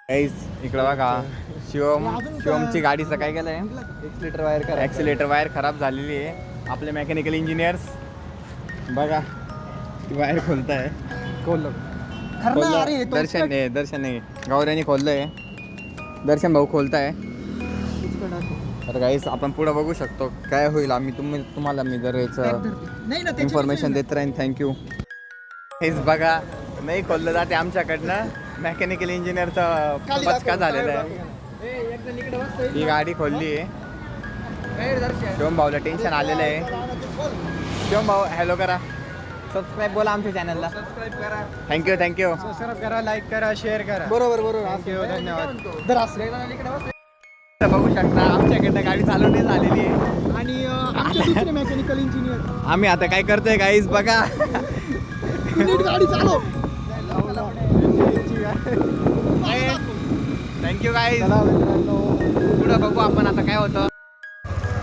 Guys इकडं बघा, शिवमची गाडीचं काय केलंय, ॲक्सिलेटर वायर खराब झालेली आहे. आपले मेकॅनिकल इंजिनियर्स बघा ती वायर खोलताय. दर्शन नाही गौऱ्याने खोललंय, दर्शन भाऊ खोलताय. तर गाईज आपण पुढे बघू शकतो काय होईल. आम्ही तुम्हाला मी जर याचं इन्फॉर्मेशन देत राहीन. थँक्यू. हेच बघा नाही खोललं जाते आमच्याकडनं. मेकॅनिकल इंजिनियरचा पचका झालेला आहे. ही गाडी खोलली आहे. शिवम भाऊला टेन्शन आलेलं आहे. शिवम भाऊ हॅलो करा, सबस्क्राईब बोला आमच्या चॅनलला. सबस्क्राईब करा. थँक्यू. सबस्क्राईब करा, लाईक करा, शेअर करा. बरोबर. थँक्यू, धन्यवाद. बघू शकता आमच्याकडनं गाडी चालवणी झालेली आहे. आणि आमचे दुसरे मेकॅनिकल इंजिनियर आम्ही आता काय करतोय गाईज बघा. गाडी चालव. Thank you guys. पुढं बघू आपण आता काय होतं.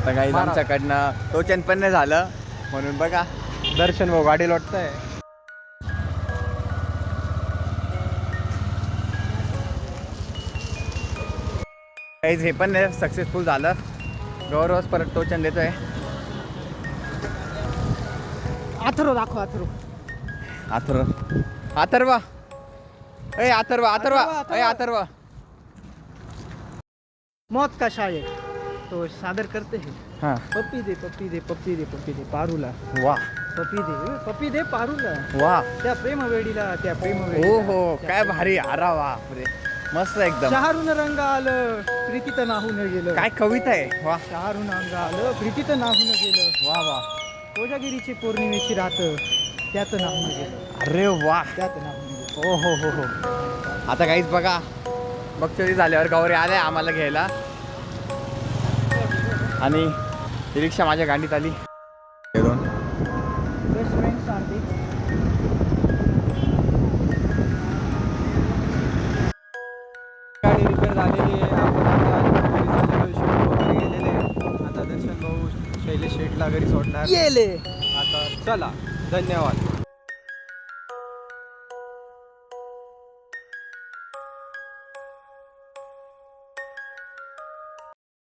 तर गाईज आमच्याकडनं टोचन पण नाही झालं म्हणून बघा दर्शन भाऊ गाडी लोटतंय. गाईज हे पण सक्सेसफुल झालं. गौरव परत टोचन देतोय. अथर्व दाखव. अथर्व मौत का शायर तो सादर करते हैं. हाँ पप्पी दे पारूला. वाह पप्पी दे पारूला. वाह त्या प्रेमवेडीला. हो हो काय भारी. अरे बापरे मस्त एकदम. शहरून रंग आलं प्रीतीत नाहून गेलं. काय कविता आहे. वाह शहरून रंग आलं प्रीतीत नाहून गेलं. वाह कोजागिरीची पौर्णिमेची रात त्यात नाहून गेलं. अरे वाह. त्यात नाहून गेलं. हो. आता काहीच बघा बक्षरी झाल्यावर गौरी आले आम्हाला घ्यायला आणि ही रिक्षा माझ्या गाडीत आली. गाडी रिपेअर झालेली आहे. आपण आता गेलेले. आता दर्शन भाऊ शैलेश शेठला घरी सोडणार. आता चला, धन्यवाद.